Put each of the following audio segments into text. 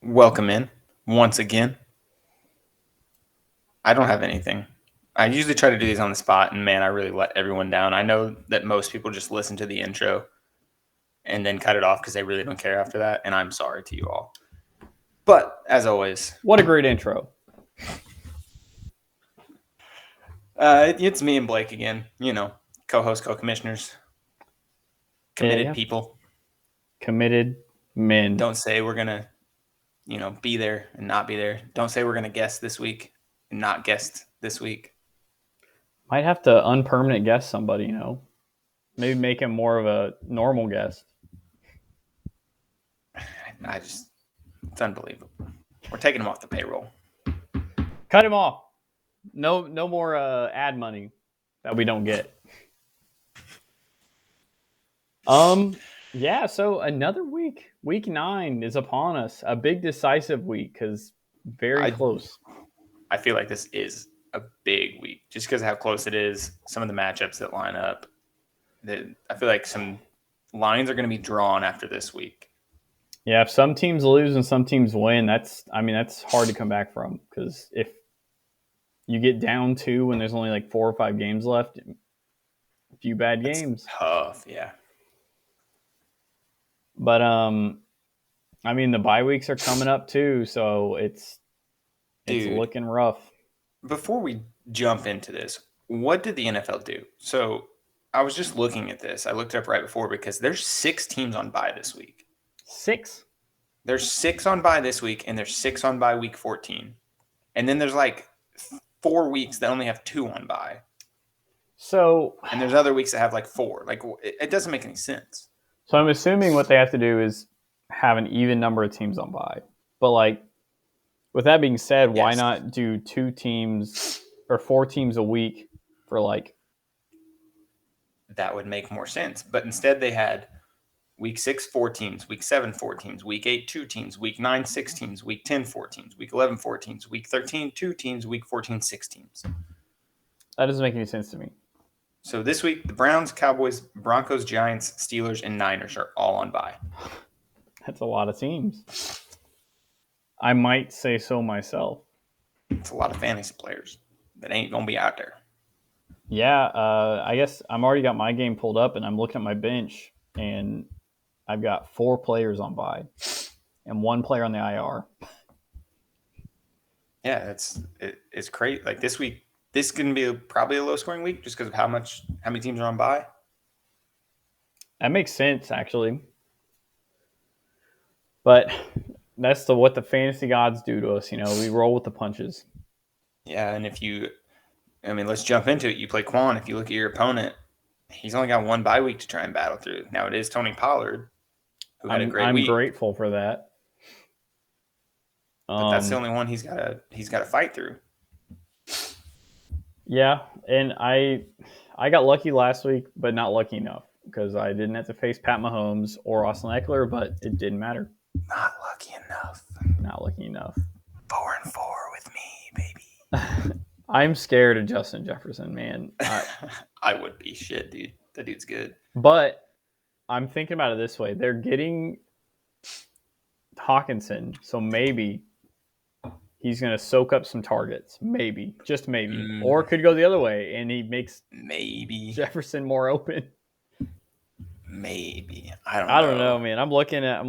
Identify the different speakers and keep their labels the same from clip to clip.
Speaker 1: Welcome in once again. I don't have anything. I usually try to do these on the spot, and man, I really let everyone down. I know that most people just listen to the intro and then cut it off because they really don't care after that, and I'm sorry to you all. But as always,
Speaker 2: What a great intro.
Speaker 1: it's me and Blake again. Co-host, co-commissioners, committed
Speaker 2: Yeah.
Speaker 1: people.
Speaker 2: Committed men.
Speaker 1: Don't say we're gonna, be there and not be there. Don't say we're gonna guest this week and not guest this week.
Speaker 2: Might have to unpermanent guest somebody, Maybe make him more of a normal guest.
Speaker 1: It's unbelievable. We're taking him off the payroll.
Speaker 2: Cut him off. No more ad money that we don't get. Yeah, so another week. Week 9 is upon us. A big decisive week because very close.
Speaker 1: I feel like this is a big week just because of how close it is. Some of the matchups that line up. I feel like some lines are going to be drawn after this week.
Speaker 2: Yeah, if some teams lose and some teams win, that's hard to come back from because if you get down 2 when there's only like 4 or 5 games left, a few bad games.
Speaker 1: Tough, yeah.
Speaker 2: But the bye weeks are coming up too, so it's looking rough.
Speaker 1: Before we jump into this, what did the NFL do? So I was just looking at this. I looked it up right before because there's 6 teams on bye this week.
Speaker 2: 6?
Speaker 1: There's 6 on bye this week, and there's 6 on bye week 14. And then there's like 4 weeks that only have 2 on bye.
Speaker 2: So,
Speaker 1: and there's other weeks that have like 4. Like, it doesn't make any sense.
Speaker 2: So I'm assuming what they have to do is have an even number of teams on bye. But like, with that being said, why not do 2 teams or 4 teams a week for like?
Speaker 1: That would make more sense. But instead they had week 6, 4 teams, week 7, 4 teams, week 8, 2 teams, week 9, 6 teams, week 10, 4 teams, week 11, 4 teams, week 13, 2 teams, week 14, 6 teams.
Speaker 2: That doesn't make any sense to me.
Speaker 1: So this week, the Browns, Cowboys, Broncos, Giants, Steelers, and Niners are all on bye.
Speaker 2: That's a lot of teams. I might say so myself.
Speaker 1: It's a lot of fantasy players that ain't going to be out there.
Speaker 2: Yeah, I guess I'm already got my game pulled up, and I'm looking at my bench, and I've got 4 players on bye and 1 player on the IR.
Speaker 1: Yeah, it's crazy. Like this week, this is going to be probably a low-scoring week just because of how many teams are on bye.
Speaker 2: That makes sense, actually. But that's what the fantasy gods do to us. We roll with the punches.
Speaker 1: Yeah, and let's jump into it. You play Quan. If you look at your opponent, he's only got 1 bye week to try and battle through. Now it is Tony Pollard, who had a great week.
Speaker 2: I'm grateful for that.
Speaker 1: But that's the only one he's got to fight through.
Speaker 2: Yeah, and I got lucky last week, but not lucky enough because I didn't have to face Pat Mahomes or Austin Eckler, but it didn't matter.
Speaker 1: Not lucky enough.
Speaker 2: Not lucky enough.
Speaker 1: 4-4 with me, baby.
Speaker 2: I'm scared of Justin Jefferson, man.
Speaker 1: I would be. Shit, dude. That dude's good.
Speaker 2: But I'm thinking about it this way. They're getting Hawkinson, so maybe he's going to soak up some targets. Maybe. Just maybe. Or it could go the other way, and he makes Jefferson more open.
Speaker 1: Maybe.
Speaker 2: I don't know, man. I'm looking at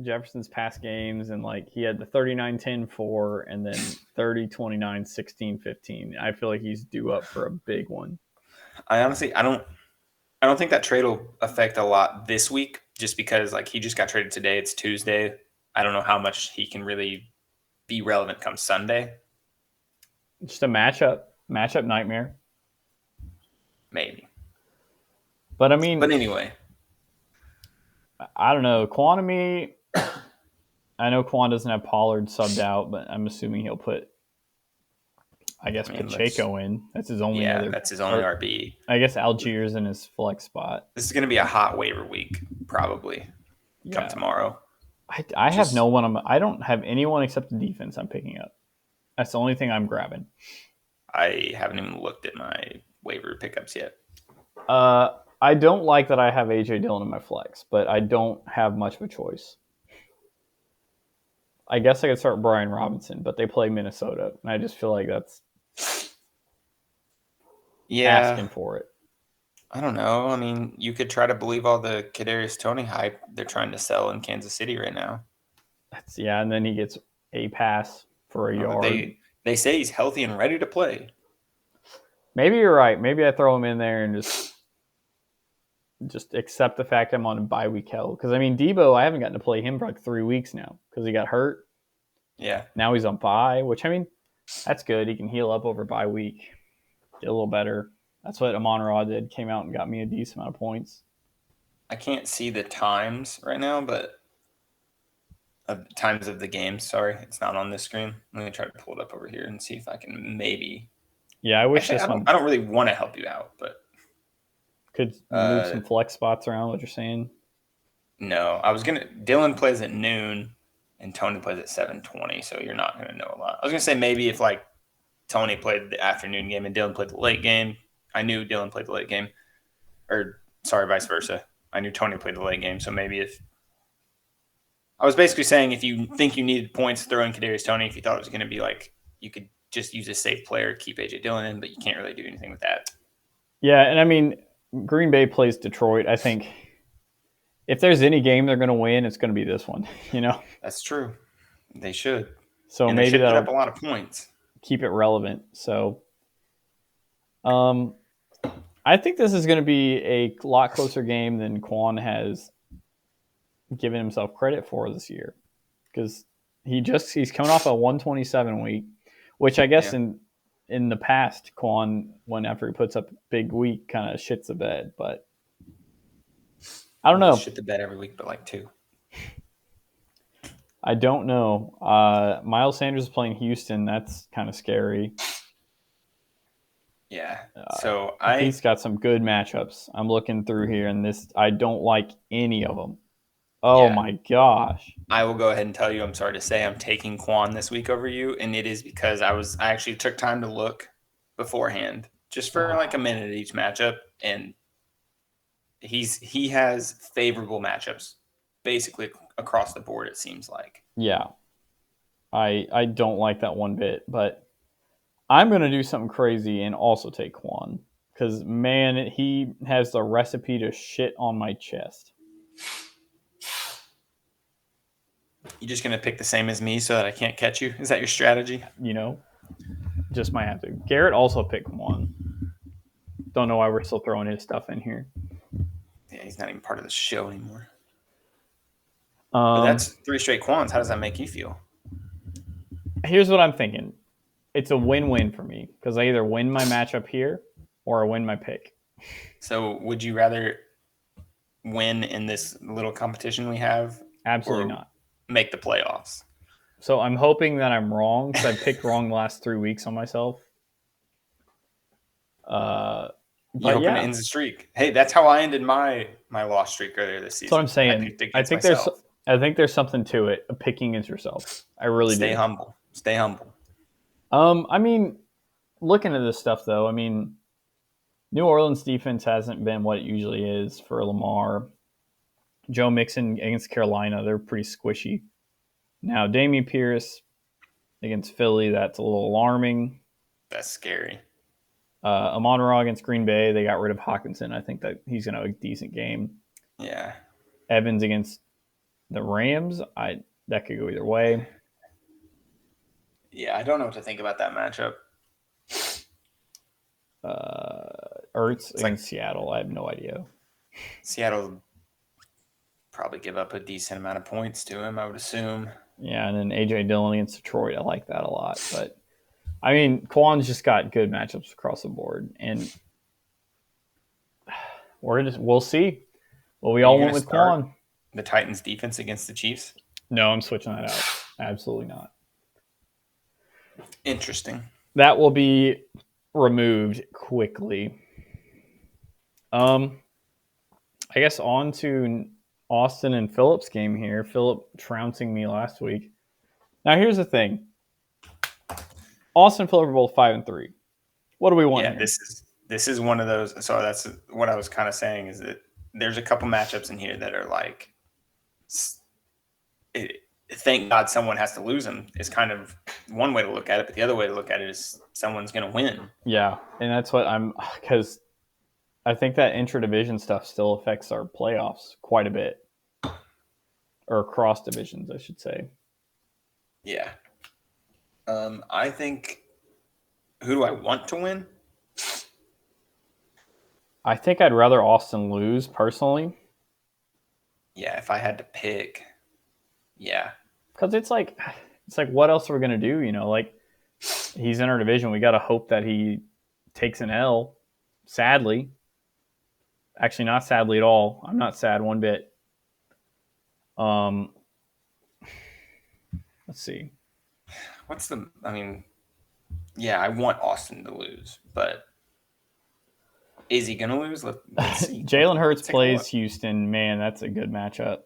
Speaker 2: Jefferson's past games, and like he had the 39-10-4 and then 30-29-16-15. I feel like he's due up for a big one.
Speaker 1: I honestly I don't think that trade will affect a lot this week just because like he just got traded today. It's Tuesday. I don't know how much he can really be relevant come Sunday.
Speaker 2: Just a matchup nightmare.
Speaker 1: Maybe.
Speaker 2: But I mean,
Speaker 1: anyway,
Speaker 2: I don't know. Quan, I know Quan doesn't have Pollard subbed out, but I'm assuming he'll put, Pacheco in. That's his only
Speaker 1: that's his only RB.
Speaker 2: I guess Algiers in his flex spot.
Speaker 1: This is going to be a hot waiver week, probably. Come tomorrow.
Speaker 2: I have no one. I don't have anyone except the defense I'm picking up. That's the only thing I'm grabbing.
Speaker 1: I haven't even looked at my waiver pickups yet.
Speaker 2: I don't like that I have A.J. Dillon in my flex, but I don't have much of a choice. I guess I could start Brian Robinson, but they play Minnesota, and I just feel like that's
Speaker 1: Yeah,
Speaker 2: asking for it.
Speaker 1: I don't know. I mean, you could try to believe all the Kadarius Toney hype they're trying to sell in Kansas City right now.
Speaker 2: And then he gets a pass for a
Speaker 1: But
Speaker 2: yard.
Speaker 1: they say he's healthy and ready to play.
Speaker 2: Maybe you're right. Maybe I throw him in there and just accept the fact I'm on a bye week hell. Because I mean, Debo, I haven't gotten to play him for like 3 weeks now because he got hurt.
Speaker 1: Yeah.
Speaker 2: Now he's on bye, which I mean, that's good. He can heal up over bye week, get a little better. That's what Amon-Ra did. Came out and got me a decent amount of points.
Speaker 1: I can't see the times right now, but times of the game. Sorry, it's not on this screen. Let me try to pull it up over here and see if I can maybe.
Speaker 2: Yeah, I wish
Speaker 1: Actually,
Speaker 2: this one
Speaker 1: I don't really want to help you out, but
Speaker 2: could move some flex spots around. What you're saying?
Speaker 1: No, I was gonna. Dylan plays at noon, and Tony plays at 7:20. So you're not gonna know a lot. I was gonna say maybe if like Tony played the afternoon game and Dylan played the late game. I knew Dylan played the late game, or sorry, vice versa. I knew Tony played the late game, so maybe if I was basically saying if you think you needed points, throw in Kadarius Toney. If you thought it was going to be like you could just use a safe player, keep AJ Dillon in, but you can't really do anything with that.
Speaker 2: Yeah, and I mean, Green Bay plays Detroit. I think if there's any game they're going to win, it's going to be this one. You know,
Speaker 1: that's true. They should.
Speaker 2: So
Speaker 1: and
Speaker 2: maybe
Speaker 1: they should
Speaker 2: that'll
Speaker 1: put up a lot of points.
Speaker 2: Keep it relevant. So, I think this is going to be a lot closer game than Quan has given himself credit for this year, because he's coming off a 127 week, which I guess in the past, Quan, whenever he puts up a big week, kind of shits the bed. But I don't know.
Speaker 1: Shit the bed every week, but like 2.
Speaker 2: I don't know. Miles Sanders is playing Houston. That's kind of scary.
Speaker 1: Yeah. So
Speaker 2: he's got some good matchups. I'm looking through here, and I don't like any of them. Oh my gosh!
Speaker 1: I will go ahead and tell you. I'm sorry to say, I'm taking Quan this week over you, and it is because I actually took time to look beforehand, just for like a minute at each matchup, and he has favorable matchups basically across the board. It seems like.
Speaker 2: Yeah, I don't like that one bit, but I'm going to do something crazy and also take Quan, because, man, he has the recipe to shit on my chest.
Speaker 1: You just going to pick the same as me so that I can't catch you? Is that your strategy?
Speaker 2: You know, just might have to. Garrett also picked Quan. Don't know why we're still throwing his stuff in here.
Speaker 1: Yeah, he's not even part of the show anymore. But that's 3 straight Quans. How does that make you feel?
Speaker 2: Here's what I'm thinking. It's a win-win for me, because I either win my matchup here or I win my pick.
Speaker 1: So would you rather win in this little competition we have?
Speaker 2: Absolutely not.
Speaker 1: Make the playoffs.
Speaker 2: So I'm hoping that I'm wrong, because I picked wrong the last 3 weeks on myself.
Speaker 1: But it ends the streak. Hey, that's how I ended my loss streak earlier this season.
Speaker 2: That's what I'm saying. I think there's something to it. Picking against yourself. I really
Speaker 1: Stay
Speaker 2: do.
Speaker 1: humble. Stay humble.
Speaker 2: I mean, looking at this stuff though, I mean, New Orleans defense hasn't been what it usually is for Lamar. Joe Mixon against Carolina, they're pretty squishy. Now, Dameon Pierce against Philly, that's a little alarming.
Speaker 1: That's scary.
Speaker 2: Amon-Ra against Green Bay, they got rid of Hawkinson. I think that he's going to have a decent game.
Speaker 1: Yeah.
Speaker 2: Evans against the Rams, that could go either way.
Speaker 1: Yeah, I don't know what to think about that matchup.
Speaker 2: Ertz against Seattle, I have no idea.
Speaker 1: Seattle probably give up a decent amount of points to him, I would assume.
Speaker 2: Yeah, and then AJ Dillon against Detroit, I like that a lot. But I mean, Quan's just got good matchups across the board, and we'll see. Well, we all went with Quan.
Speaker 1: The Titans' defense against the Chiefs?
Speaker 2: No, I'm switching that out. Absolutely not.
Speaker 1: Interesting.
Speaker 2: That will be removed quickly. I guess on to Austin and Phillip's game here. Phillip trouncing me last week. Now here's the thing. Austin and Phillip are both 5-3. What do we want here?
Speaker 1: This is one of those. So that's what I was kind of saying, is that there's a couple matchups in here that are like thank God someone has to lose him is kind of one way to look at it. But the other way to look at it is someone's going to win.
Speaker 2: Yeah, and that's what because I think that intra-division stuff still affects our playoffs quite a bit, or across divisions, I should say.
Speaker 1: Yeah. I think, who do I want to win?
Speaker 2: I think I'd rather Austin lose personally.
Speaker 1: Yeah, if I had to pick, yeah.
Speaker 2: Because it's like what else are we gonna do? Like he's in our division. We got to hope that he takes an L. Sadly, actually, not sadly at all. I'm not sad one bit. Um, let's see.
Speaker 1: Yeah, I want Austin to lose, but is he going to lose? Let's see.
Speaker 2: Jalen Hurts
Speaker 1: Let's take a look.
Speaker 2: plays Houston. Man, that's a good matchup.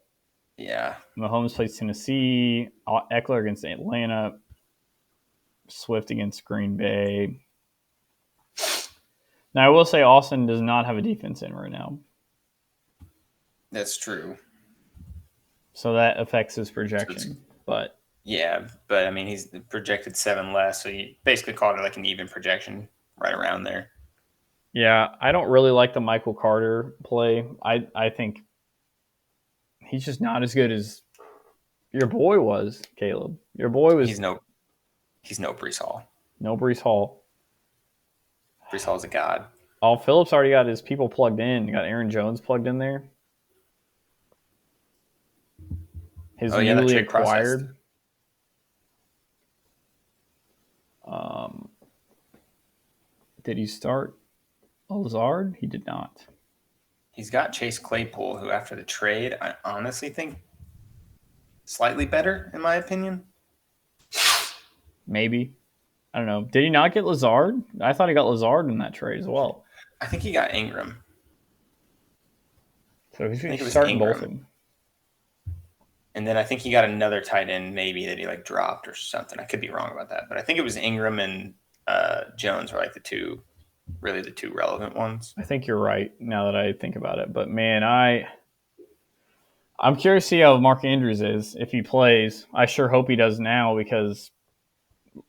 Speaker 1: Yeah.
Speaker 2: Mahomes plays Tennessee. Eckler against Atlanta. Swift against Green Bay. Now, I will say Austin does not have a defense in right now.
Speaker 1: That's true.
Speaker 2: So that affects his projection. But
Speaker 1: yeah, but I mean, he's projected 7 less, so you basically called it like an even projection right around there.
Speaker 2: Yeah, I don't really like the Michael Carter play. I think he's just not as good as your boy was, Caleb. Your boy was.
Speaker 1: He's no Breece Hall.
Speaker 2: No Breece Hall.
Speaker 1: Breece Hall's a god.
Speaker 2: Oh, Phillips already got his people plugged in. You got Aaron Jones plugged in there. His newly acquired. Did he start Lazard? He did not.
Speaker 1: He's got Chase Claypool, who after the trade, I honestly think slightly better, in my opinion.
Speaker 2: Maybe. I don't know. Did he not get Lazard? I thought he got Lazard in that trade as well.
Speaker 1: I think he got Ingram.
Speaker 2: So he's starting both of them.
Speaker 1: And then I think he got another tight end maybe that he like dropped or something. I could be wrong about that. But I think it was Ingram and Jones were like the two relevant ones.
Speaker 2: I think you're right now that I think about it. But man, I'm curious to see how Mark Andrews is if he plays. I sure hope he does now because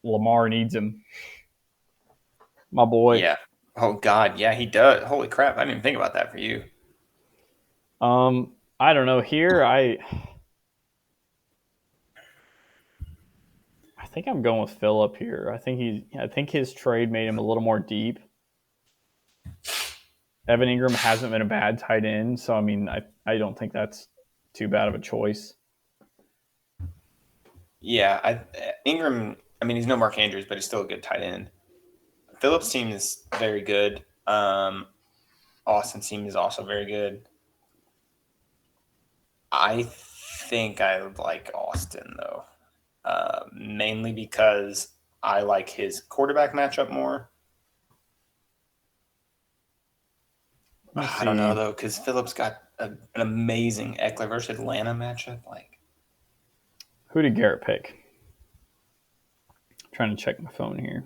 Speaker 2: Lamar needs him. My boy.
Speaker 1: Yeah. Oh God, yeah, he does. Holy crap! I didn't even think about that for you.
Speaker 2: I don't know. Here, I think I'm going with Phillip here. I think his trade made him a little more deep. Evan Ingram hasn't been a bad tight end, so I mean, I don't think that's too bad of a choice.
Speaker 1: Yeah, Ingram. I mean, he's no Mark Andrews, but he's still a good tight end. Phillips' team is very good. Austin's team is also very good. I think I would like Austin though, mainly because I like his quarterback matchup more. I don't know though, because Phillips got an amazing Eckler versus Atlanta matchup. Like,
Speaker 2: who did Garrett pick? I'm trying to check my phone here.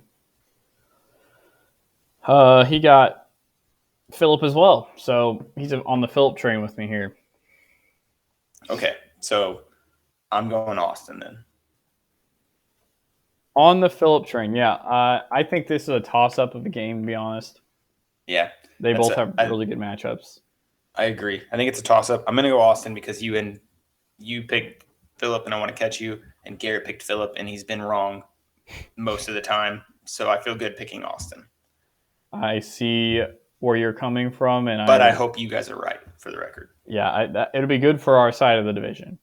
Speaker 2: He got Phillip as well, so he's on the Phillip train with me here.
Speaker 1: Okay, so I'm going Austin then.
Speaker 2: On the Phillip train, yeah. I think this is a toss-up of a game, to be honest.
Speaker 1: Yeah.
Speaker 2: They both have really good matchups.
Speaker 1: I agree. I think it's a toss-up. I'm going to go Austin because you picked Phillip, and I want to catch you, and Garrett picked Phillip, and he's been wrong most of the time, so I feel good picking Austin.
Speaker 2: I see where you're coming from,
Speaker 1: but I hope you guys are right, for the record.
Speaker 2: Yeah, it'll be good for our side of the division.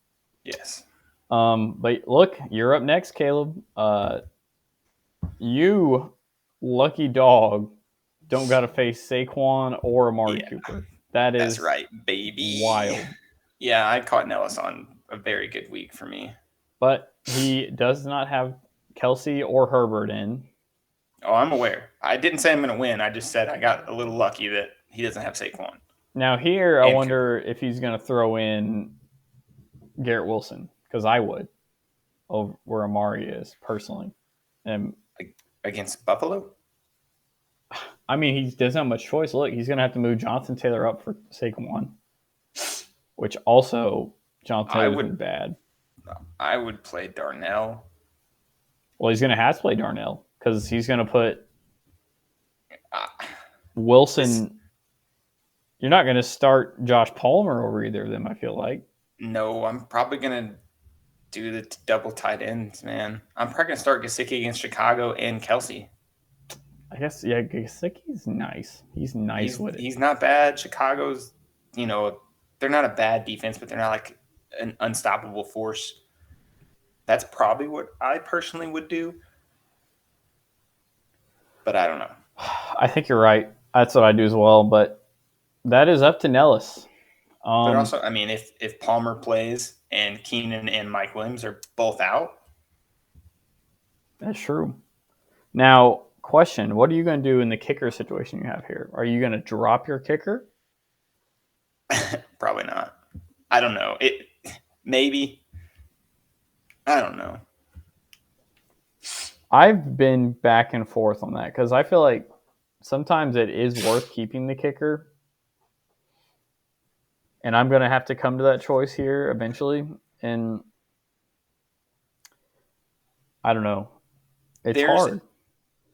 Speaker 1: Yes.
Speaker 2: But look, you're up next, Caleb. You lucky dog don't got to face Saquon or Amari Cooper. That's
Speaker 1: right, baby.
Speaker 2: Wild.
Speaker 1: Yeah, I caught Nellis on a very good week for me.
Speaker 2: But he does not have Kelsey or Herbert in.
Speaker 1: Oh, I'm aware. I didn't say I'm going to win. I just said I got a little lucky that he doesn't have Saquon.
Speaker 2: Now here, I wonder if he's going to throw in Garrett Wilson, because I would, over where Amari is, personally. And
Speaker 1: against Buffalo?
Speaker 2: I mean, he doesn't have much choice. Look, he's going to have to move Jonathan Taylor up for Saquon, which also Jonathan Taylor's been bad.
Speaker 1: I would play Darnell.
Speaker 2: Well, he's going to have to play Darnell because he's going to put
Speaker 1: Uh, this
Speaker 2: Wilson. You're not going to start Josh Palmer over either of them, I feel like.
Speaker 1: No, I'm probably gonna do the double tight ends, man. I'm probably gonna start Gesicki against Chicago and Kelsey.
Speaker 2: I guess, yeah, Gesicki's nice. He's nice with it.
Speaker 1: He's not bad. Chicago's, they're not a bad defense, but they're not like an unstoppable force. That's probably what I personally would do, but I don't know.
Speaker 2: I think you're right. That's what I do as well, but that is up to Nellis.
Speaker 1: But also, I mean, if Palmer plays and Keenan and Mike Williams are both out,
Speaker 2: that's true. Now, question: what are you going to do in the kicker situation you have here? Are you going to drop your kicker?
Speaker 1: probably not. I don't know. It maybe. I don't know.
Speaker 2: I've been back and forth on that because I feel like sometimes it is worth keeping the kicker. And I'm going to have to come to that choice here eventually. And I don't know. It's hard.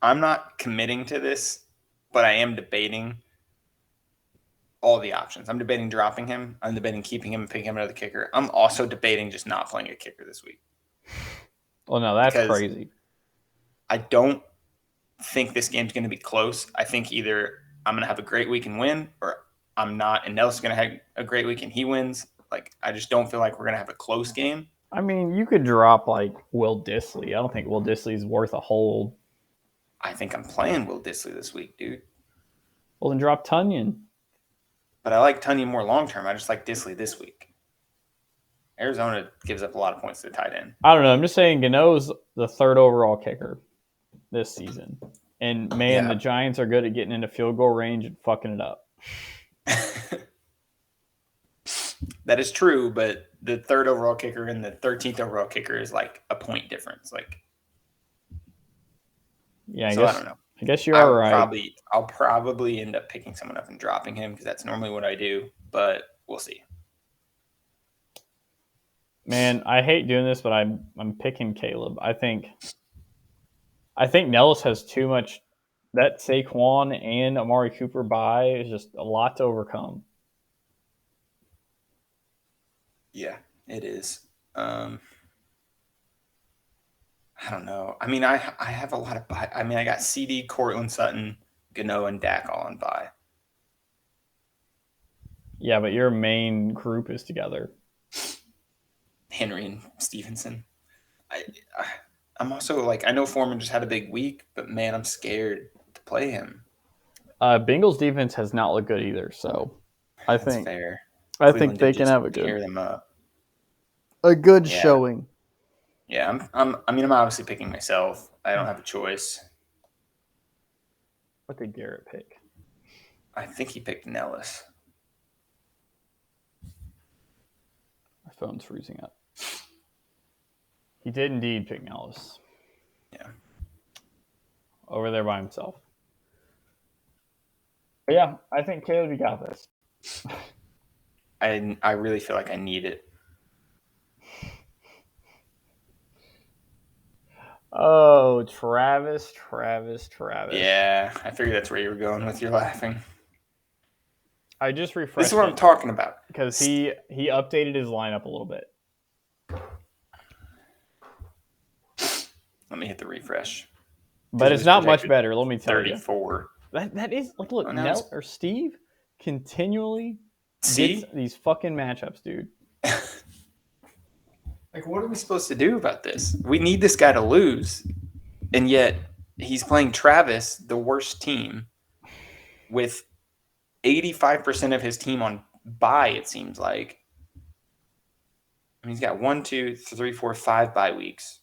Speaker 1: I'm not committing to this, but I am debating all the options. I'm debating dropping him. I'm debating keeping him and picking him another kicker. I'm also debating just not playing a kicker this week.
Speaker 2: Well, no, that's crazy.
Speaker 1: I don't think this game's going to be close. I think either I'm going to have a great week and win, or I'm not, and Nelson's going to have a great week and he wins. Like, I just don't feel like we're going to have a close game.
Speaker 2: I mean, you could drop like Will Dissly. I don't think Will Dissly's worth a hold.
Speaker 1: I think I'm playing Will Dissly this week, dude.
Speaker 2: Well, then drop Tonyan.
Speaker 1: But I like Tonyan more long term. I just like Dissly this week. Arizona gives up a lot of points to the tight end.
Speaker 2: I don't know. I'm just saying Gano's the third overall kicker this season. And, man, The Giants are good at getting into field goal range and fucking it up.
Speaker 1: That is true, but the third overall kicker and the 13th overall kicker is like a point difference. Like,
Speaker 2: yeah, I
Speaker 1: don't know.
Speaker 2: I guess you're all right.
Speaker 1: I'll probably end up picking someone up and dropping him because that's normally what I do, but we'll see.
Speaker 2: Man, I hate doing this, but I'm picking Caleb. I think Nellis has too much. That Saquon and Amari Cooper bye is just a lot to overcome.
Speaker 1: Yeah, it is. I don't know. I mean, I have a lot of bye. I mean, I got CD, Cortland Sutton, Gano, and Dak all on bye.
Speaker 2: Yeah, but your main group is together.
Speaker 1: Henry and Stevenson. I'm also like, I know Foreman just had a big week, but man, I'm scared to play him.
Speaker 2: Bengals defense has not looked good either, so I think
Speaker 1: fair.
Speaker 2: I think they can have a
Speaker 1: tear them up.
Speaker 2: A good showing.
Speaker 1: Yeah, I'm obviously picking myself. I don't have a choice.
Speaker 2: What did Garrett pick?
Speaker 1: I think he picked Nellis.
Speaker 2: My phone's freezing up. He did indeed pick Nellis.
Speaker 1: Yeah.
Speaker 2: Over there by himself. But yeah, I think Caleb, you got this.
Speaker 1: I really feel like I need it.
Speaker 2: Oh, Travis.
Speaker 1: Yeah, I figured that's where you were going with your laughing.
Speaker 2: I just refreshed.
Speaker 1: This is what I'm talking about.
Speaker 2: Because he updated his lineup a little bit.
Speaker 1: Let me hit the refresh.
Speaker 2: But it's not much better, let me tell
Speaker 1: 34.
Speaker 2: you. That is, look, Nell or Steve continually gets these fucking matchups, dude.
Speaker 1: Like, what are we supposed to do about this? We need this guy to lose, and yet he's playing Travis, the worst team, with 85% of his team on bye, it seems like. I mean, he's got 1, 2, 3, 4, 5 bye weeks.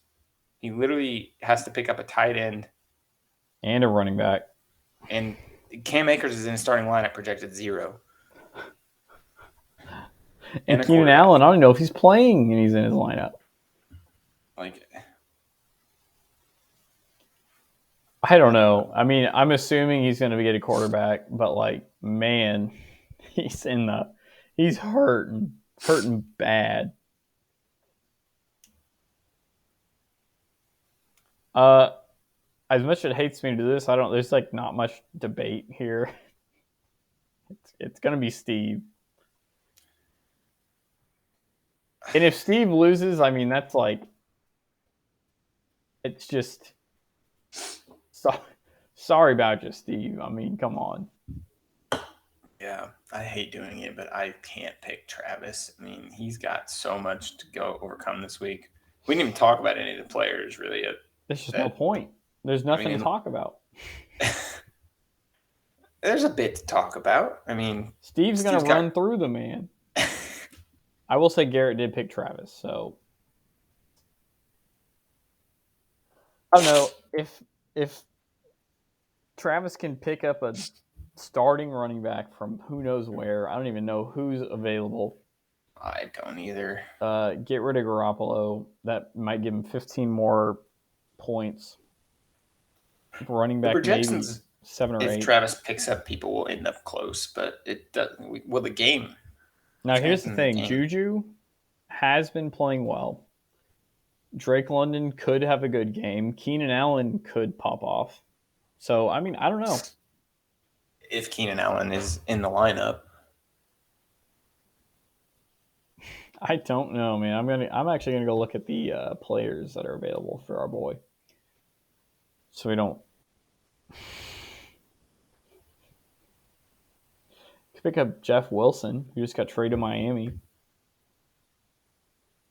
Speaker 1: He literally has to pick up a tight end.
Speaker 2: And a running back.
Speaker 1: And Cam Akers is in his starting lineup projected 0.
Speaker 2: And Keenan Allen, I don't know if he's playing and he's in his lineup.
Speaker 1: Like,
Speaker 2: I don't know. I mean, I'm assuming he's going to get a quarterback, but like, man, he's hurting bad. Uh, as much as it hates me to do this, I don't. There's like not much debate here. It's gonna be Steve. And if Steve loses, I mean that's like it's just so, sorry about you, Steve. I mean, come on.
Speaker 1: Yeah, I hate doing it, but I can't pick Travis. I mean, he's got so much to go overcome this week. We didn't even talk about any of the players really yet.
Speaker 2: There's just no point. There's nothing to talk about.
Speaker 1: There's a bit to talk about. I mean,
Speaker 2: Steve's gonna run through the man. I will say Garrett did pick Travis, so I don't know if Travis can pick up a starting running back from who knows where. I don't even know who's available.
Speaker 1: I don't either.
Speaker 2: Get rid of Garoppolo. That might give him 15 more points. Running back maybe 7 or 8.
Speaker 1: If Travis picks up, people will end up close, but it doesn't. Well, the game.
Speaker 2: Now here's the thing: Juju has been playing well. Drake London could have a good game. Keenan Allen could pop off. So I mean, I don't know
Speaker 1: if Keenan Allen is in the lineup.
Speaker 2: I don't know, man. I'm actually gonna go look at the players that are available for our boy, so we don't pick up Jeff Wilson, who just got traded to Miami.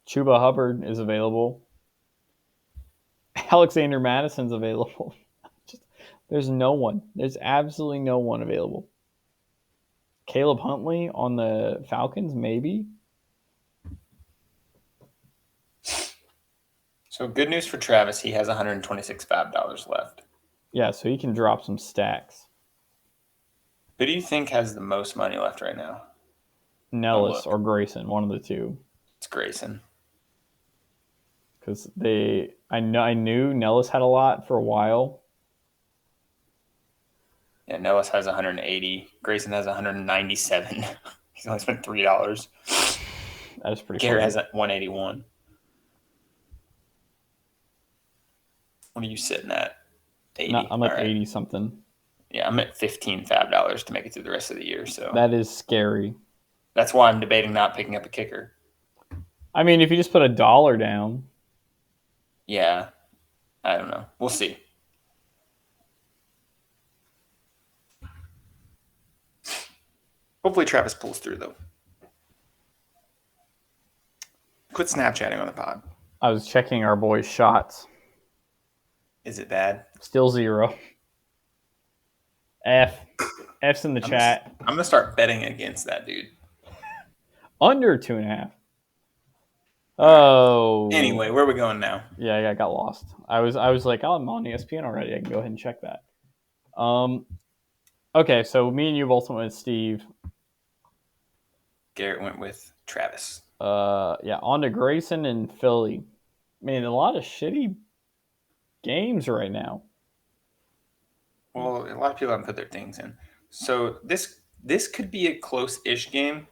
Speaker 2: Chuba Hubbard is available. Alexander Madison's available. There's no one. There's absolutely no one available. Caleb Huntley on the Falcons, maybe.
Speaker 1: So good news for Travis. He has $126 $5 left.
Speaker 2: Yeah, so he can drop some stacks.
Speaker 1: Who do you think has the most money left right now?
Speaker 2: Nellis or Grayson, one of the two.
Speaker 1: It's Grayson.
Speaker 2: Because I knew Nellis had a lot for a while.
Speaker 1: Yeah, Nellis has 180. Grayson has 197. He's only spent $3.
Speaker 2: That is pretty.
Speaker 1: Garrett has 181. What are you sitting at?
Speaker 2: 80. I'm like 80 something.
Speaker 1: Yeah, I'm at $15 $5 to make it through the rest of the year. So
Speaker 2: that is scary.
Speaker 1: That's why I'm debating not picking up a kicker.
Speaker 2: I mean, if you just put $1 down.
Speaker 1: Yeah, I don't know. We'll see. Hopefully Travis pulls through, though. Quit Snapchatting on the pod.
Speaker 2: I was checking our boys' shots.
Speaker 1: Is it bad?
Speaker 2: Still 0. F's in the chat.
Speaker 1: I'm going to start betting against that dude.
Speaker 2: Under 2.5. Oh.
Speaker 1: Anyway, where are we going now?
Speaker 2: Yeah, I got lost. I was like, oh, I'm on ESPN already. I can go ahead and check that. Okay, so me and you both went with Steve.
Speaker 1: Garrett went with Travis.
Speaker 2: Yeah, on to Grayson and Philly. Man, a lot of shitty games right now.
Speaker 1: Well, a lot of people haven't put their things in. So this could be a close-ish game.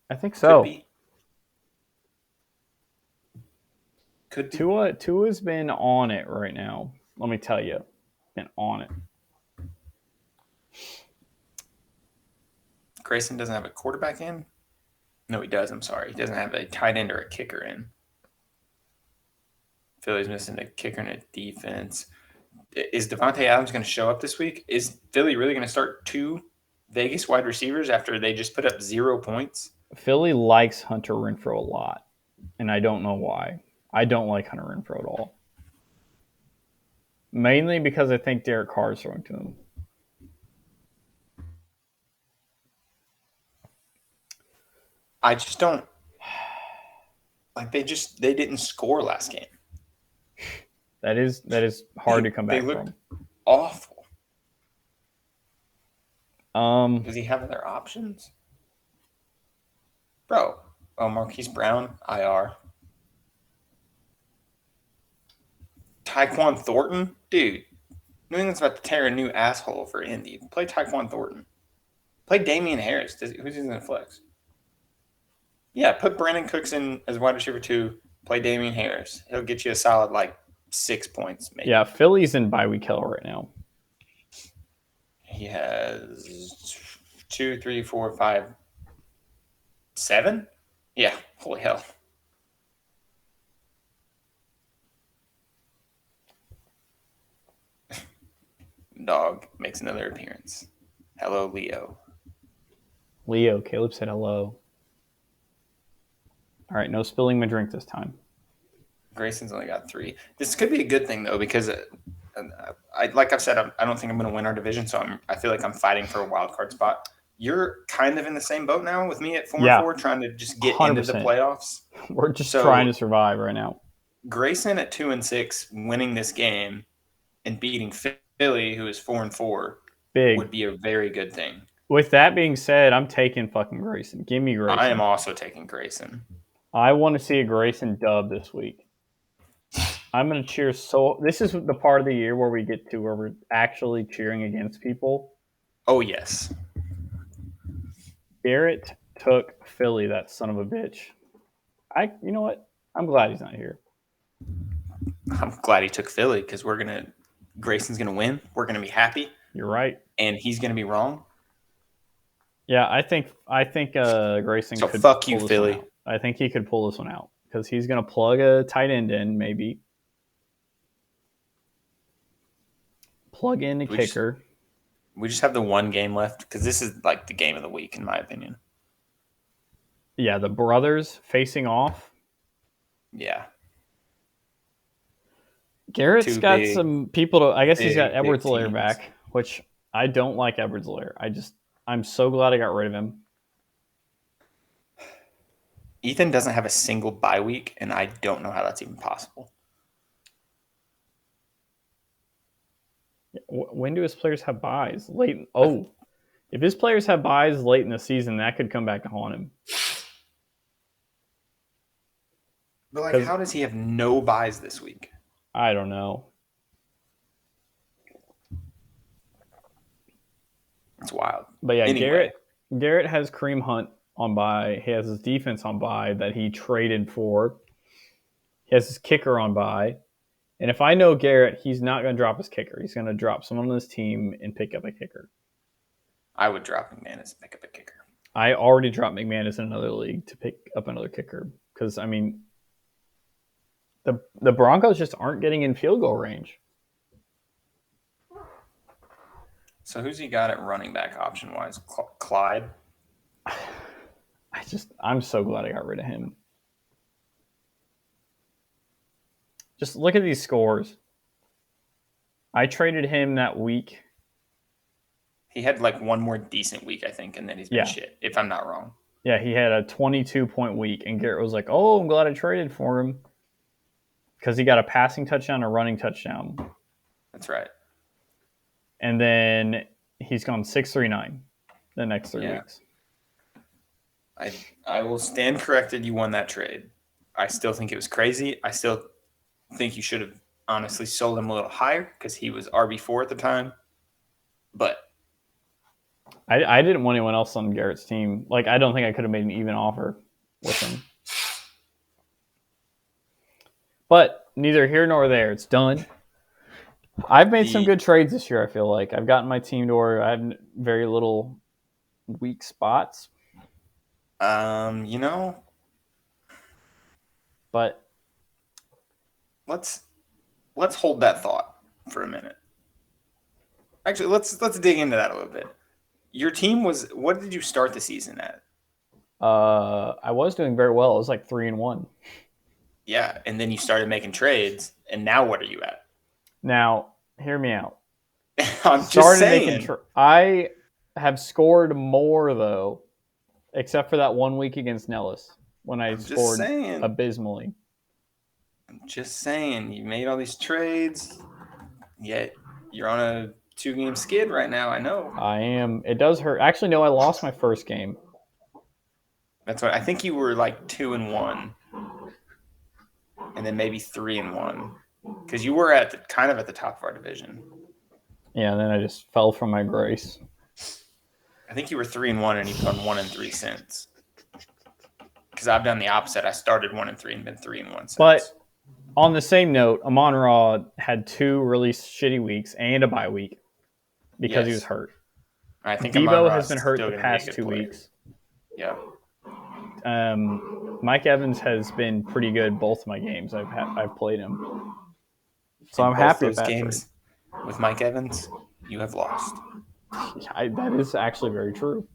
Speaker 2: I think so.
Speaker 1: Could be.
Speaker 2: Tua's been on it right now. Let me tell you. Been on it.
Speaker 1: Grayson doesn't have a quarterback in? No, he does. I'm sorry. He doesn't have a tight end or a kicker in. Philly's missing a kicker and a defense. Is Devontae Adams going to show up this week? Is Philly really going to start 2 Vegas wide receivers after they just put up 0 points?
Speaker 2: Philly likes Hunter Renfrow a lot, and I don't know why. I don't like Hunter Renfrow at all. Mainly because I think Derek Carr is throwing to him.
Speaker 1: I just don't like they didn't score last game.
Speaker 2: That is hard to come back from.
Speaker 1: Awful.
Speaker 2: Does
Speaker 1: he have other options? Bro. Oh, Marquise Brown, IR. Tyquan Thornton? Dude. New England's about to tear a new asshole for Indy. Play Tyquan Thornton. Play Damian Harris. Who's in the flex? Yeah, put Brandon Cooks in as wide receiver 2. Play Damian Harris. He'll get you a solid, 6 points, maybe.
Speaker 2: Yeah, Philly's in bye week hell right now.
Speaker 1: He has 2, 3, 4, 5, 7? Yeah, holy hell. Dog makes another appearance. Hello, Leo.
Speaker 2: Leo, Caleb said hello. All right, no spilling my drink this time.
Speaker 1: Grayson's only got 3. This could be a good thing, though, because like I've said, I don't think I'm going to win our division, so I feel like I'm fighting for a wild card spot. You're kind of in the same boat now with me at 4-4, trying to just get
Speaker 2: 100%.
Speaker 1: into the playoffs.
Speaker 2: We're just trying to survive right now.
Speaker 1: Grayson at 2-6, winning this game and beating Philly, who is 4-4, would be a very good thing.
Speaker 2: With that being said, I'm taking fucking Grayson. Give me Grayson.
Speaker 1: I am also taking Grayson.
Speaker 2: I want to see a Grayson dub this week. I'm going to cheer. So this is the part of the year where we get to where we're actually cheering against people.
Speaker 1: Oh, yes.
Speaker 2: Garrett took Philly, that son of a bitch. You know what? I'm glad he's not here.
Speaker 1: I'm glad he took Philly because Grayson's going to win. We're going to be happy.
Speaker 2: You're right.
Speaker 1: And he's going to be wrong.
Speaker 2: Yeah, I think Grayson
Speaker 1: so
Speaker 2: could
Speaker 1: fuck you, Philly.
Speaker 2: I think he could pull this one out because he's going to plug a tight end in, maybe. Plug in a kicker.
Speaker 1: We just have the one game left because this is like the game of the week, in my opinion.
Speaker 2: Yeah, the brothers facing off.
Speaker 1: Yeah.
Speaker 2: Garrett's got some people to. I guess he's got Edwards-Helaire back, which I don't like Edwards-Helaire. I'm so glad I got rid of him.
Speaker 1: Ethan doesn't have a single bye week, and I don't know how that's even possible.
Speaker 2: When do his players have buys? Late. Oh, if his players have buys late in the season, that could come back to haunt him.
Speaker 1: But how does he have no buys this week?
Speaker 2: I don't know.
Speaker 1: It's wild.
Speaker 2: But yeah, anyway. Garrett has Kareem Hunt on bye. He has his defense on bye that he traded for. He has his kicker on bye. And if I know Garrett, he's not going to drop his kicker. He's going to drop someone on his team and pick up a kicker. I
Speaker 1: would drop McManus and pick up a kicker.
Speaker 2: I already dropped McManus in another league to pick up another kicker because, I mean, the Broncos just aren't getting in field goal range.
Speaker 1: So who's he got at running back option-wise? Clyde?
Speaker 2: I'm so glad I got rid of him. Just look at these scores. I traded him that week.
Speaker 1: He had like one more decent week, I think, and then he's been shit, if I'm not wrong.
Speaker 2: Yeah, he had a 22-point week, and Garrett was like, oh, I'm glad I traded for him because he got a passing touchdown, a running touchdown.
Speaker 1: That's right.
Speaker 2: And then he's gone 6-3-9 the next 3 weeks.
Speaker 1: I will stand corrected. You won that trade. I still think it was crazy. I still think you should have honestly sold him a little higher because he was RB4 at the time. But
Speaker 2: I didn't want anyone else on Garrett's team. Like, I don't think I could have made an even offer with him. But neither here nor there. It's done. I've made some good trades this year, I feel like. I've gotten my team to where I have very little weak spots. But
Speaker 1: let's hold that thought for a minute. Actually, let's dig into that a little bit. Your team what did you start the season at?
Speaker 2: I was doing very well. It was like 3-1.
Speaker 1: Yeah, and then you started making trades, and now what are you at?
Speaker 2: Now, hear me out.
Speaker 1: I'm just saying.
Speaker 2: I have scored more, though, except for that 1 week against Nellis when I scored abysmally.
Speaker 1: I'm just saying. You made all these trades, yet you're on a 2-game skid right now. I know.
Speaker 2: I am. It does hurt. Actually, no, I lost my first game.
Speaker 1: That's what I think. You were like 2-1, and then maybe 3-1. Because you were kind of at the top of our division.
Speaker 2: Yeah, and then I just fell from my grace.
Speaker 1: I think you were 3-1, and you've gone 1-3 since. Because I've done the opposite. I started 1-3 and been 3-1 since.
Speaker 2: But On the same note, Amon-Ra had 2 really shitty weeks and a bye week because he was
Speaker 1: Yes.
Speaker 2: hurt.
Speaker 1: I think
Speaker 2: Debo
Speaker 1: Amon-Ra
Speaker 2: has
Speaker 1: is
Speaker 2: been hurt
Speaker 1: still
Speaker 2: the
Speaker 1: going to be a
Speaker 2: past
Speaker 1: good
Speaker 2: 2
Speaker 1: player.
Speaker 2: weeks.
Speaker 1: Yeah.
Speaker 2: Mike Evans has been pretty good both my games. I've played him, so
Speaker 1: In
Speaker 2: I'm
Speaker 1: both
Speaker 2: happy with
Speaker 1: those
Speaker 2: that
Speaker 1: games with Mike Evans, you have lost.
Speaker 2: trade. That is actually very true.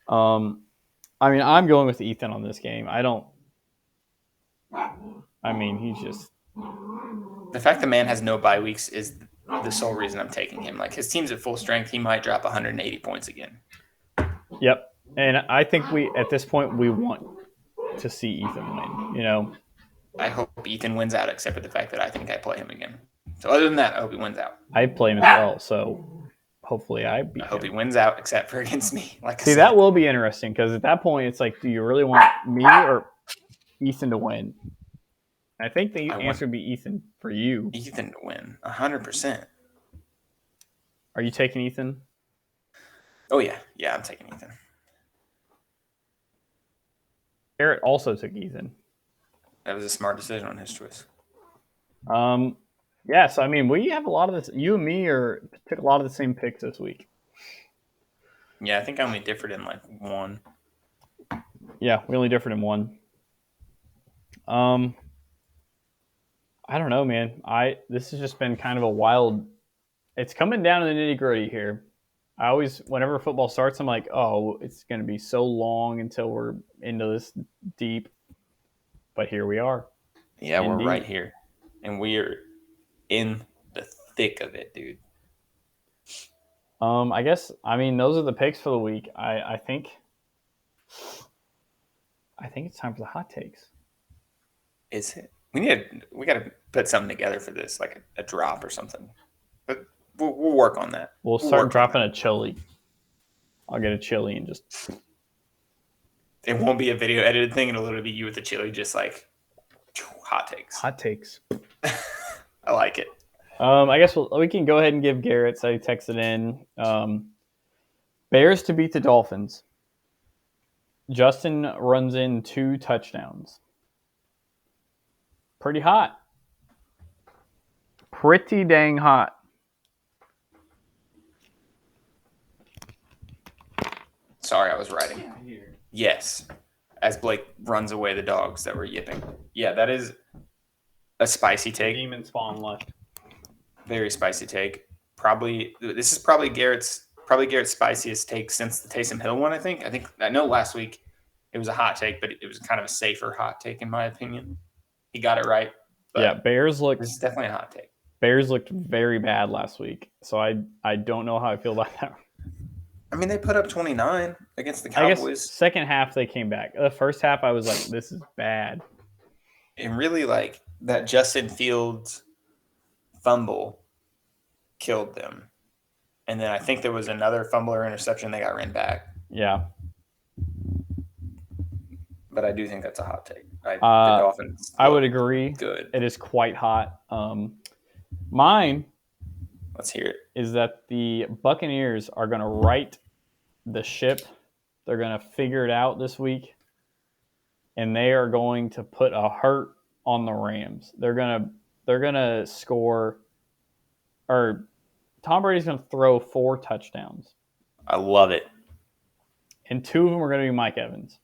Speaker 2: I mean, I'm going with Ethan on this game. He's just
Speaker 1: The fact the man has no bye weeks is the sole reason I'm taking him. Like his team's at full strength, he might drop 180 points again.
Speaker 2: yep. And I think at this point we want to see Ethan win. You know,
Speaker 1: I hope Ethan wins out, except for the fact that I think I play him again. So other than that, I hope he wins out.
Speaker 2: I play him as well, so hopefully I beat
Speaker 1: I hope
Speaker 2: him.
Speaker 1: he wins out, except for against me. Like
Speaker 2: See, that will be interesting because at that point it's like, do you really want me or Ethan to win? I think the answer would be Ethan for you.
Speaker 1: Ethan to win, 100%.
Speaker 2: Are you taking Ethan?
Speaker 1: Oh yeah, I'm taking Ethan.
Speaker 2: Garrett also took Ethan.
Speaker 1: That was a smart decision on his choice.
Speaker 2: Yeah, so I mean, we have a lot of this. You and me took a lot of the same picks this week.
Speaker 1: Yeah, I think I only differed in like one.
Speaker 2: Yeah, we only differed in one. I don't know, man. This has just been kind of a wild. It's coming down to the nitty gritty here. I always, whenever football starts, I'm like, oh, it's going to be so long until we're into this deep. But here we are.
Speaker 1: Yeah, indeed. We're right here, and we are in the thick of it, dude.
Speaker 2: I guess, those are the picks for the week. I think it's time for the hot takes.
Speaker 1: Is it? We got to put something together for this, like a drop or something. But we'll work on that.
Speaker 2: We'll start dropping a chili. I'll get a chili and just.
Speaker 1: It won't be a video edited thing. It'll literally be you with the chili, just like hot takes.
Speaker 2: Hot takes.
Speaker 1: I like it.
Speaker 2: I guess we can go ahead and give Garrett. So he texted in. Bears to beat the Dolphins. Justin runs in 2 touchdowns. Pretty hot. Pretty dang hot.
Speaker 1: Sorry, I was writing. Yes. As Blake runs away the dogs that were yipping. Yeah, that is a spicy take.
Speaker 2: Demon spawn left.
Speaker 1: Very spicy take. This is probably Garrett's spiciest take since the Taysom Hill one, I think. I know last week it was a hot take, but it was kind of a safer hot take in my opinion. He got it right.
Speaker 2: Yeah, Bears looked.
Speaker 1: This is definitely a hot take.
Speaker 2: Bears looked very bad last week, so I don't know how I feel about that.
Speaker 1: I mean, they put up 29 against the Cowboys.
Speaker 2: I guess second half they came back. The first half I was like, this is bad.
Speaker 1: And really, like that Justin Fields fumble killed them. And then I think there was another fumble or interception they got ran back.
Speaker 2: Yeah.
Speaker 1: But I do think that's a hot take. The Dolphins.
Speaker 2: I would agree.
Speaker 1: Good.
Speaker 2: It is quite hot. Mine.
Speaker 1: Let's hear it.
Speaker 2: Is that the Buccaneers are going to right the ship. They're going to figure it out this week. And they are going to put a hurt on the Rams. They're going to score, or Tom Brady's going to throw 4 touchdowns.
Speaker 1: I love it.
Speaker 2: And 2 of them are going to be Mike Evans.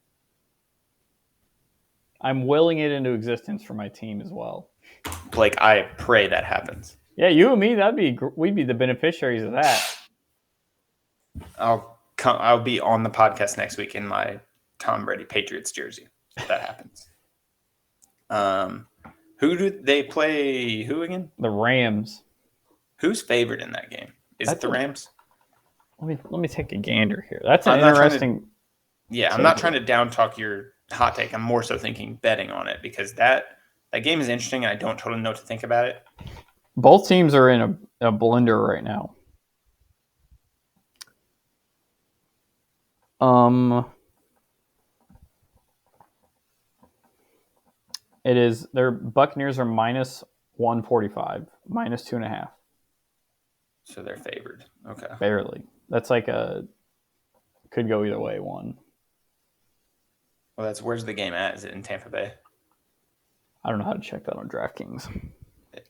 Speaker 2: I'm willing it into existence for my team as well.
Speaker 1: Blake, I pray that happens.
Speaker 2: Yeah, you and me, we'd be the beneficiaries of that.
Speaker 1: I'll be on the podcast next week in my Tom Brady Patriots jersey if that happens. Who do they play? Who again?
Speaker 2: The Rams.
Speaker 1: Who's favored in that game? Is it the Rams?
Speaker 2: Let me take a gander here. That's an interesting.
Speaker 1: I'm not trying to down talk your hot take. I'm more so thinking betting on it because that game is interesting and I don't totally know what to think about it.
Speaker 2: Both teams are in a blender right now. It is their Buccaneers are minus 145, minus 2.5.
Speaker 1: So they're favored. Okay.
Speaker 2: Barely. That's like could go either way one.
Speaker 1: Well, where's the game at? Is it in Tampa Bay?
Speaker 2: I don't know how to check that on DraftKings.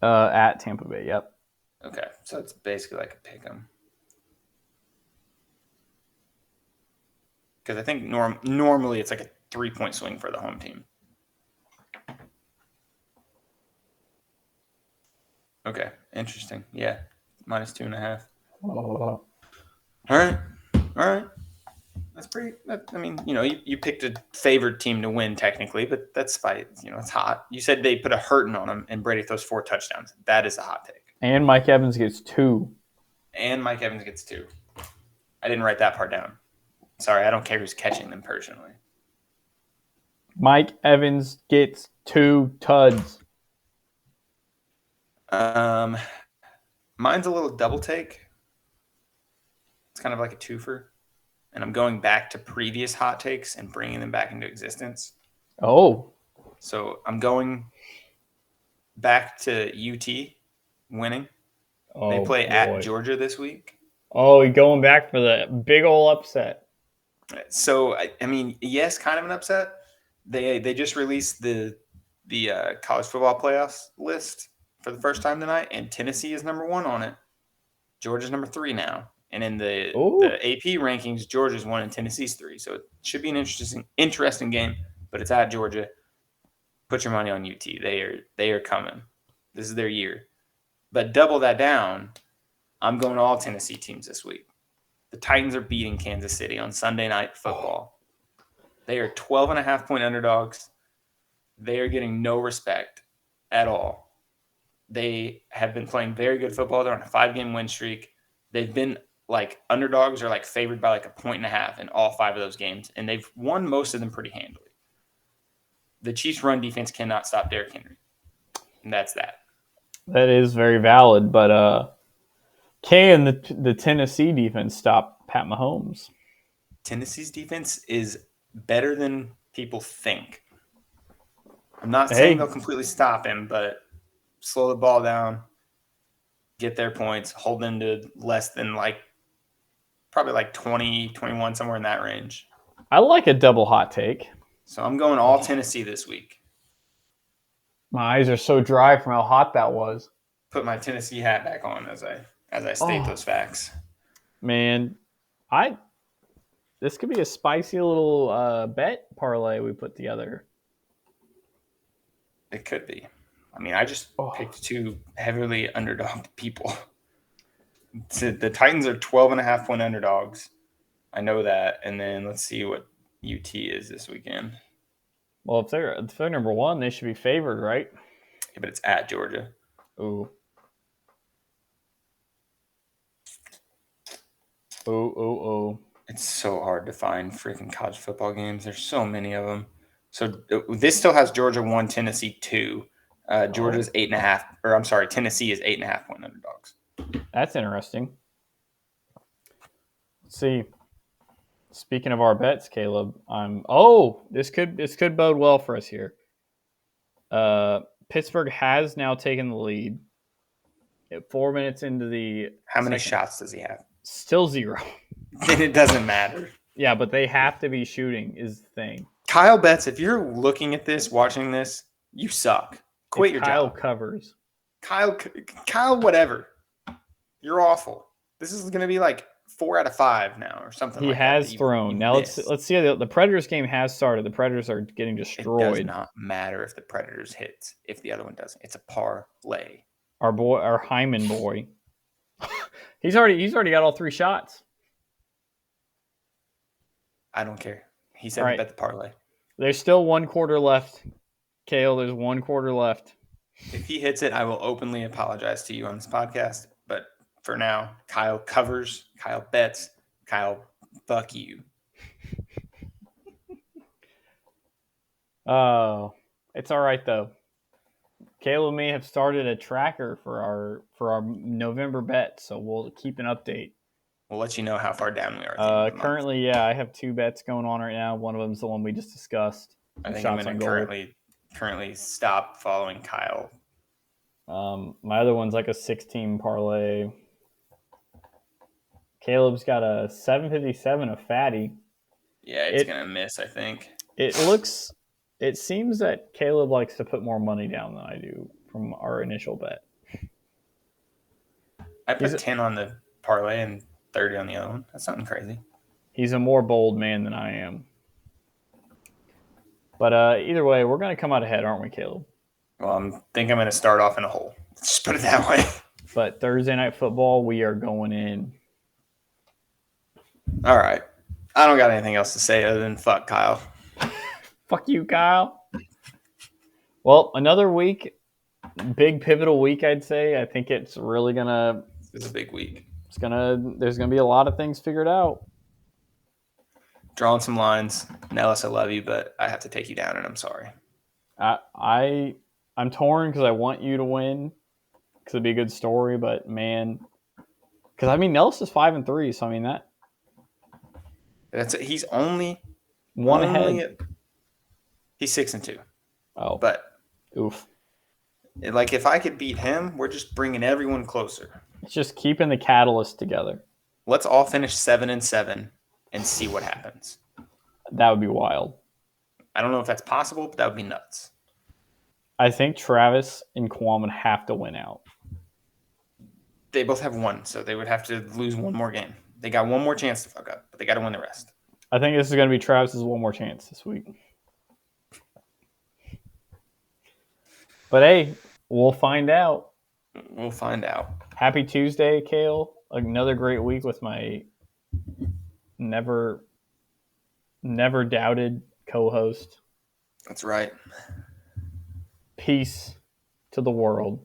Speaker 2: At Tampa Bay, yep.
Speaker 1: Okay, so it's basically like a pick 'em. Because I think normally it's like a 3-point swing for the home team. Okay, interesting. Yeah, -2.5. All right. That's pretty. I mean, you picked a favored team to win technically, but that's by it's hot. You said they put a hurting on them, and Brady throws 4 touchdowns. That is a hot take.
Speaker 2: And Mike Evans gets 2.
Speaker 1: And Mike Evans gets 2. I didn't write that part down. Sorry, I don't care who's catching them personally.
Speaker 2: Mike Evans gets 2 tuds.
Speaker 1: Mine's a little double take. It's kind of like a twofer. And I'm going back to previous hot takes and bringing them back into existence.
Speaker 2: Oh.
Speaker 1: So I'm going back to UT winning.
Speaker 2: Oh,
Speaker 1: they play
Speaker 2: boy.
Speaker 1: at Georgia this week.
Speaker 2: Oh, you're going back for the big old upset.
Speaker 1: So, I mean, yes, kind of an upset. They just released the college football playoffs list for the first time tonight, and Tennessee is number 1 on it. Georgia's number 3 now. And in the AP rankings, Georgia's 1 and Tennessee's 3. So it should be an interesting game, but it's at Georgia. Put your money on UT. They are coming. This is their year. But double that down, I'm going all Tennessee teams this week. The Titans are beating Kansas City on Sunday Night Football. They are 12.5-point underdogs. They are getting no respect at all. They have been playing very good football. They're on a 5-game win streak. They've been like underdogs or like favored by like 1.5 in all 5 of those games, and they've won most of them pretty handily. The Chiefs' run defense cannot stop Derrick Henry, and that's that.
Speaker 2: That is very valid, but can the Tennessee defense stop Pat Mahomes?
Speaker 1: Tennessee's defense is better than people think. I'm not saying they'll completely stop him, but slow the ball down, get their points, hold them to less than probably 20, 21, somewhere in that range.
Speaker 2: I like a double hot take.
Speaker 1: So I'm going all Tennessee this week.
Speaker 2: My eyes are so dry from how hot that was.
Speaker 1: Put my Tennessee hat back on as I state those facts.
Speaker 2: Man, this could be a spicy little bet parlay we put together.
Speaker 1: It could be. I mean, I just picked 2 heavily underdog people. So the Titans are 12.5-point underdogs. I know that. And then let's see what UT is this weekend.
Speaker 2: Well, if they're number 1, they should be favored, right?
Speaker 1: Yeah, but it's at Georgia.
Speaker 2: Ooh.
Speaker 1: It's so hard to find freaking college football games. There's so many of them. So this still has Georgia 1, Tennessee 2. Georgia's 8.5, or I'm sorry, Tennessee is 8.5-point underdogs.
Speaker 2: That's interesting. Let's see. Speaking of our bets, Caleb, this could bode well for us here. Pittsburgh has now taken the lead. 4 minutes into the
Speaker 1: How many shots does he have?
Speaker 2: Still 0.
Speaker 1: Then it doesn't matter.
Speaker 2: Yeah, but they have to be shooting is the thing.
Speaker 1: Kyle Betts, if you're looking at this, watching this, you suck. Quit your
Speaker 2: Kyle
Speaker 1: job.
Speaker 2: covers.
Speaker 1: Kyle, whatever. You're awful. This is going to be like 4 out of 5 now or something
Speaker 2: he
Speaker 1: like that.
Speaker 2: He has thrown. Now let's see. The Predators game has started. The Predators are getting destroyed.
Speaker 1: It does not matter if the Predators hits if the other one doesn't. It's a parlay.
Speaker 2: Our Hyman boy. he's already got all 3 shots.
Speaker 1: I don't care. He said to bet the parlay.
Speaker 2: There's still 1 quarter left. Kale, there's 1 quarter left.
Speaker 1: If he hits it, I will openly apologize to you on this podcast. But for now, Kyle covers, Kyle bets, Kyle, fuck you.
Speaker 2: Oh, it's all right though. Caleb may have started a tracker for our November bet, so we'll keep an update.
Speaker 1: We'll let you know how far down we are.
Speaker 2: Currently, I have 2 bets going on right now. One of them is the one we just discussed.
Speaker 1: I think I'm going to currently stop following Kyle.
Speaker 2: My other one's like a 16 parlay. Caleb's got a 757, a fatty.
Speaker 1: Yeah, it's going to miss, I think.
Speaker 2: It looks It seems that Caleb likes to put more money down than I do from our initial bet.
Speaker 1: I
Speaker 2: He's
Speaker 1: put 10 on the parlay and 30 on the other one. That's nothing crazy.
Speaker 2: he's a more bold man than I am. But either way, we're going to come out ahead, aren't we, Caleb?
Speaker 1: Well, I think I'm going to start off in a hole. Let's just put it that way.
Speaker 2: But Thursday Night Football, we are going in.
Speaker 1: All right. I don't got anything else to say other than fuck Kyle.
Speaker 2: Fuck you, Kyle. Well, another week, big pivotal week, I'd say. I think it's really gonna.
Speaker 1: It's a big week.
Speaker 2: There's gonna be a lot of things figured out.
Speaker 1: Drawing some lines. Nellis, I love you, but I have to take you down, and I'm sorry.
Speaker 2: I'm torn because I want you to win because it'd be a good story, but man, because I mean Nellis is 5-3, so I mean
Speaker 1: That's it. He's only
Speaker 2: one ahead.
Speaker 1: He's 6-2.
Speaker 2: Oh,
Speaker 1: But
Speaker 2: oof!
Speaker 1: like if I could beat him, we're just bringing everyone closer.
Speaker 2: It's just keeping the catalyst together.
Speaker 1: Let's all finish 7-7 and see what happens.
Speaker 2: That would be wild.
Speaker 1: I don't know if that's possible, but that would be nuts.
Speaker 2: I think Travis and Kwame would have to win out.
Speaker 1: They both have one, so they would have to lose one more game. They got one more chance to fuck up, but they got to win the rest.
Speaker 2: I think this is going to be Travis's one more chance this week. But hey, we'll find out.
Speaker 1: We'll find out.
Speaker 2: Happy Tuesday, Kale. Another great week with my never doubted co-host.
Speaker 1: That's right.
Speaker 2: Peace to the world.